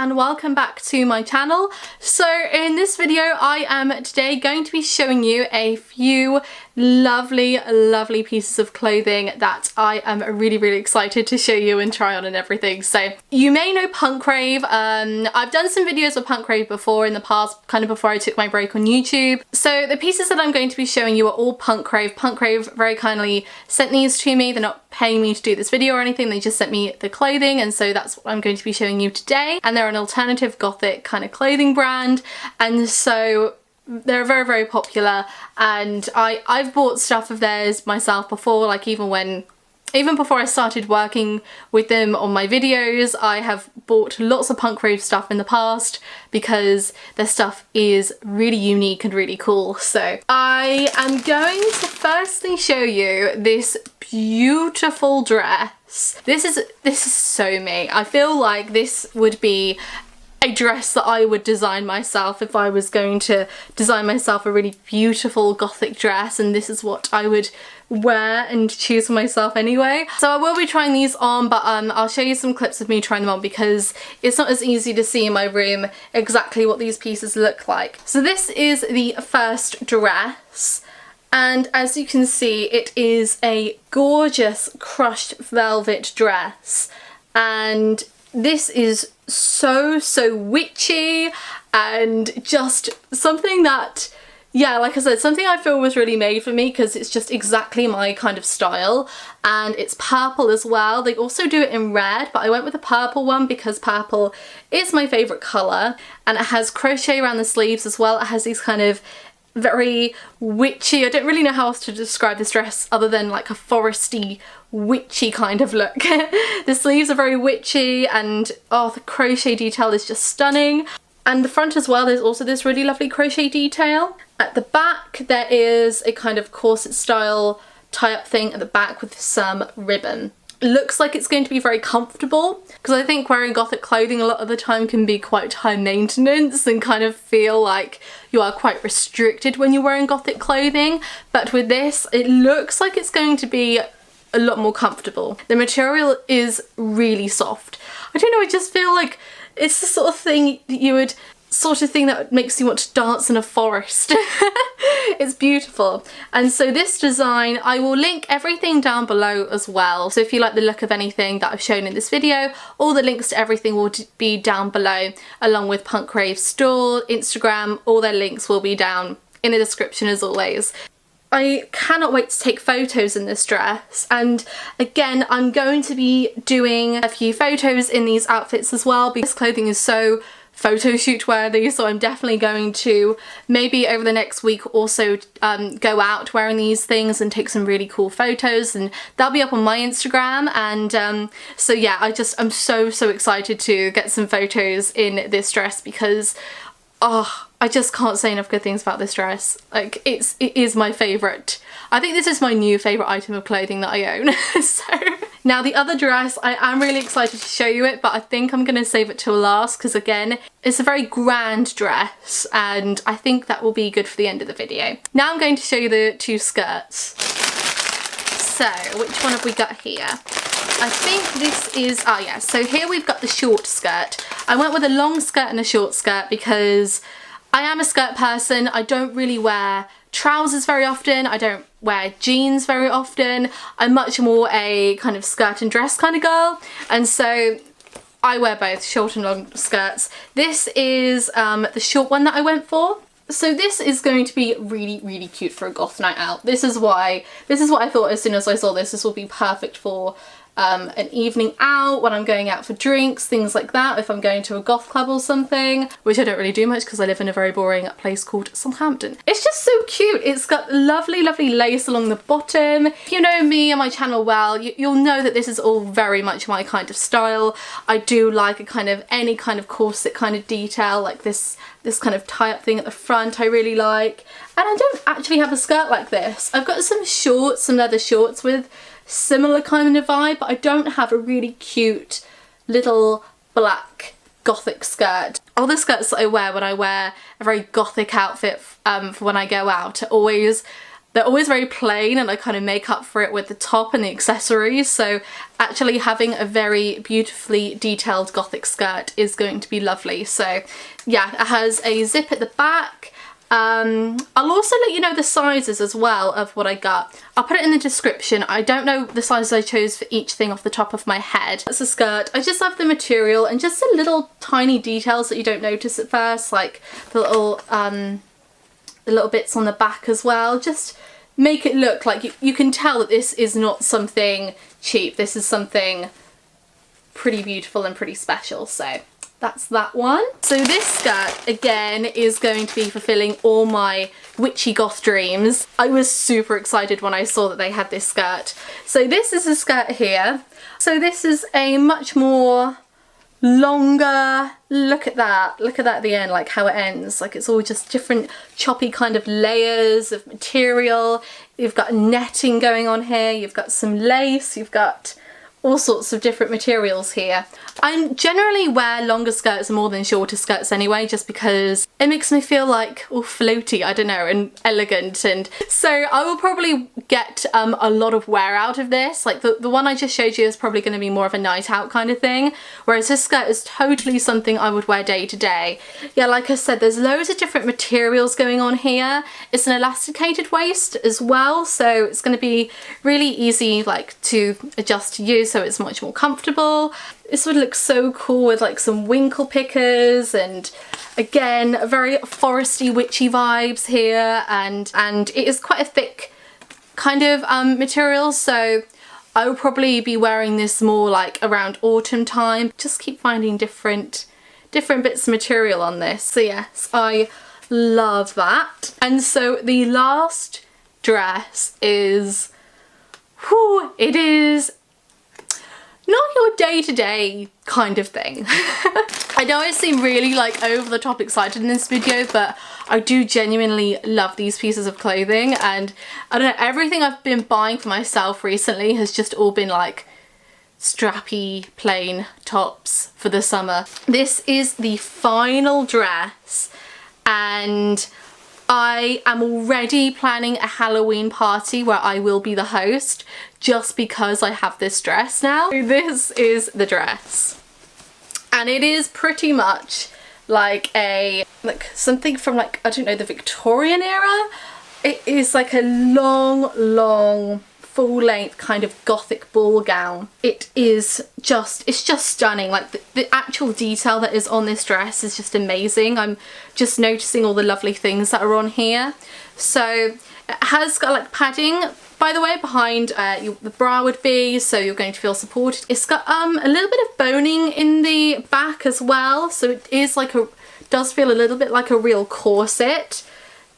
and welcome back to my channel. So in this video I am today going to be showing you a few lovely pieces of clothing that I am really excited to show you and try on and everything. So you may know Punkrave. I've done some videos with Punkrave before in the past, kind of before I took my break on YouTube. So the pieces that I'm going to be showing you are all Punkrave. Punkrave very kindly sent these to me. They're not paying me to do this video or anything, they just sent me the clothing, and so that's what I'm going to be showing you today. And they're an alternative gothic kind of clothing brand, and so they're very popular, and I've bought stuff of theirs myself before, like even before I started working with them on my videos. I have bought lots of Punkrave stuff in the past because their stuff is really unique and really cool. So I am going to firstly show you this beautiful dress. This is so me. I feel like this would be a dress that I would design myself if I was going to design myself a really beautiful gothic dress, and this is what I would wear and choose for myself anyway. So I will be trying these on, but I'll show you some clips of me trying them on because it's not as easy to see in my room exactly what these pieces look like. So this is the first dress, and as you can see it is a gorgeous crushed velvet dress, and this is so witchy and just something that, yeah, like I said, something I feel was really made for me because it's just exactly my kind of style. And it's purple as well. They also do it in red, but I went with the purple one because purple is my favourite colour, and it has crochet around the sleeves as well. It has these kind of very witchy, I don't really know how else to describe this dress other than like a foresty witchy kind of look. The sleeves are very witchy, and oh, the crochet detail is just stunning. And the front as well, there's also this really lovely crochet detail. At the back there is a kind of corset style tie-up thing at the back with some ribbon. Looks like it's going to be very comfortable because I think wearing gothic clothing a lot of the time can be quite high maintenance and kind of feel like you are quite restricted when you're wearing gothic clothing, but with this it looks like it's going to be a lot more comfortable. The material is really soft. I don't know, I just feel like it's the sort of thing that makes you want to dance in a forest. It's beautiful. And so this design, I will link everything down below as well. So if you like the look of anything that I've shown in this video, all the links to everything will be down below, along with Punkrave's store, Instagram, all their links will be down in the description as always. I cannot wait to take photos in this dress, and again I'm going to be doing a few photos in these outfits as well because clothing is so photo shoot worthy, so I'm definitely going to maybe over the next week also go out wearing these things and take some really cool photos, and that'll be up on my Instagram. And so yeah, I'm so excited to get some photos in this dress because oh, I just can't say enough good things about this dress. Like it is my favourite. I think this is my new favourite item of clothing that I own. So now the other dress, I am really excited to show you it, but I think I'm going to save it till last because again, it's a very grand dress and I think that will be good for the end of the video. Now I'm going to show you the two skirts. So which one have we got here? I think this is, oh yeah, so here we've got the short skirt. I went with a long skirt and a short skirt because I am a skirt person. I don't really wear trousers very often. I don't wear jeans very often. I'm much more a kind of skirt and dress kind of girl, and so I wear both short and long skirts. This is the short one that I went for. So this is going to be really cute for a goth night out. This is what I thought as soon as I saw this. This will be perfect for an evening out, when I'm going out for drinks, things like that, if I'm going to a goth club or something, which I don't really do much because I live in a very boring place called Southampton. It's just so cute. It's got lovely lace along the bottom. If you know me and my channel well, you'll know that this is all very much my kind of style. I do like a kind of any kind of corset kind of detail, like this kind of tie-up thing at the front I really like. And I don't actually have a skirt like this. I've got some shorts, some leather shorts with similar kind of vibe, but I don't have a really cute little black gothic skirt. All the skirts that I wear when I wear a very gothic outfit for when I go out are always they're always very plain, and I kind of make up for it with the top and the accessories. So actually having a very beautifully detailed Gothic skirt is going to be lovely. So yeah, it has a zip at the back. I'll also let you know the sizes as well of what I got. I'll put it in the description. I don't know the sizes I chose for each thing off the top of my head. It's a skirt. I just love the material and just the little tiny details that you don't notice at first, like the little bits on the back as well. Just make it look like you can tell that this is not something cheap. This is something pretty beautiful and pretty special. So that's that one. So this skirt again is going to be fulfilling all my witchy goth dreams. I was super excited when I saw that they had this skirt. So this is a skirt here. So this is a much more longer, look at that at the end, like how it ends, like it's all just different choppy kind of layers of material. You've got netting going on here, you've got some lace, you've got all sorts of different materials here. I generally wear longer skirts more than shorter skirts anyway, just because it makes me feel like all floaty, I don't know, and elegant. And so I will probably get a lot of wear out of this. Like the one I just showed you is probably going to be more of a night out kind of thing, whereas this skirt is totally something I would wear day to day. Yeah, like I said, there's loads of different materials going on here. It's an elasticated waist as well, so it's going to be really easy like to adjust to use, so it's much more comfortable. This would look so cool with like some winkle pickers, and again very foresty witchy vibes here, and it is quite a thick kind of material, so I will probably be wearing this more like around autumn time. Just keep finding different bits of material on this. So yes, I love that. And so the last dress is, whew, it is not your day-to-day kind of thing. I know I seem really like over the top excited in this video, but I do genuinely love these pieces of clothing, and I don't know, everything I've been buying for myself recently has just all been like strappy plain tops for the summer. This is the final dress, and I am already planning a Halloween party where I will be the host, just because I have this dress now. So this is the dress, and it is pretty much like something from like, I don't know, the Victorian era. It is like a long full-length kind of gothic ball gown. It's just stunning. Like the actual detail that is on this dress is just amazing. I'm just noticing all the lovely things that are on here. So it has got like padding, by the way, behind the bra would be, so you're going to feel supported. It's got a little bit of boning in the back as well, so it is like does feel a little bit like a real corset.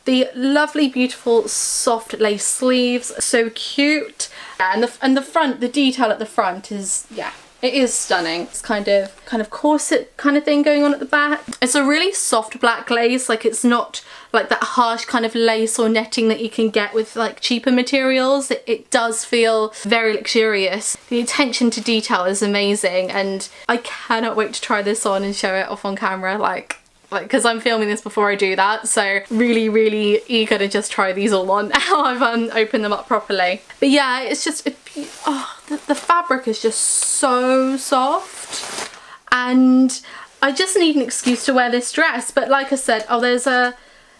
The lovely, beautiful, soft lace sleeves, so cute. And the front, the detail at the front is, yeah, it is stunning. It's kind of corset kind of thing going on at the back. It's a really soft black lace, like it's not like that harsh kind of lace or netting that you can get with like cheaper materials. It does feel very luxurious. The attention to detail is amazing, and I cannot wait to try this on and show it off on camera, like because I'm filming this before I do that, so really eager to just try these all on now I've opened them up properly. But yeah, it's just the fabric is just so soft, and I just need an excuse to wear this dress. But like I said, there's a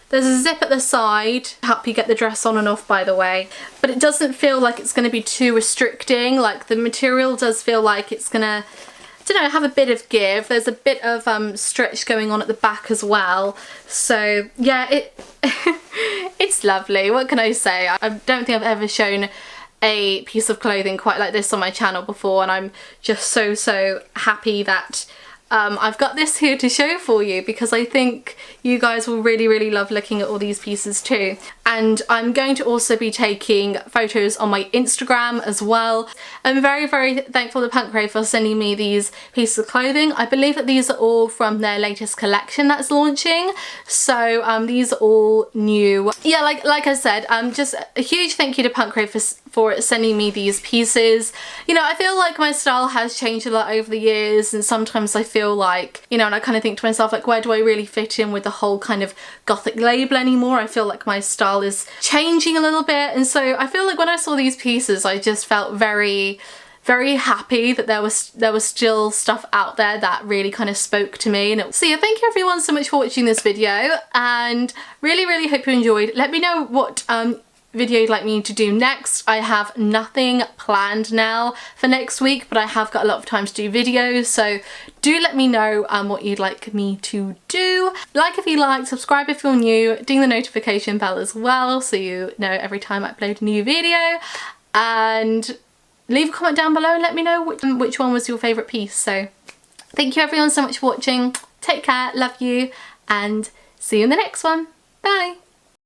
zip at the side to help you get the dress on and off, by the way, but it doesn't feel like it's going to be too restricting. Like the material does feel like it's gonna, I don't know, have a bit of give. There's a bit of stretch going on at the back as well. So yeah, it's lovely. What can I say? I don't think I've ever shown a piece of clothing quite like this on my channel before, and I'm just so happy that I've got this here to show for you, because I think you guys will really love looking at all these pieces too. And I'm going to also be taking photos on my Instagram as well. I'm very thankful to Punkrave for sending me these pieces of clothing. I believe that these are all from their latest collection that's launching, so these are all new. Yeah, like I said, just a huge thank you to Punkrave for for sending me these pieces. You know, I feel like my style has changed a lot over the years, and sometimes I feel like, you know, and I kind of think to myself, like, where do I really fit in with the whole kind of Gothic label anymore? I feel like my style is changing a little bit, and so I feel like when I saw these pieces I just felt very happy that there was still stuff out there that really kind of spoke to me. And so yeah, thank you everyone so much for watching this video, and really hope you enjoyed. Let me know what video you'd like me to do next. I have nothing planned now for next week, but I have got a lot of time to do videos, so do let me know what you'd like me to do. Like if you like, subscribe if you're new, ding the notification bell as well so you know every time I upload a new video, and leave a comment down below and let me know which one was your favourite piece. So thank you everyone so much for watching. Take care, love you, and see you in the next one. Bye!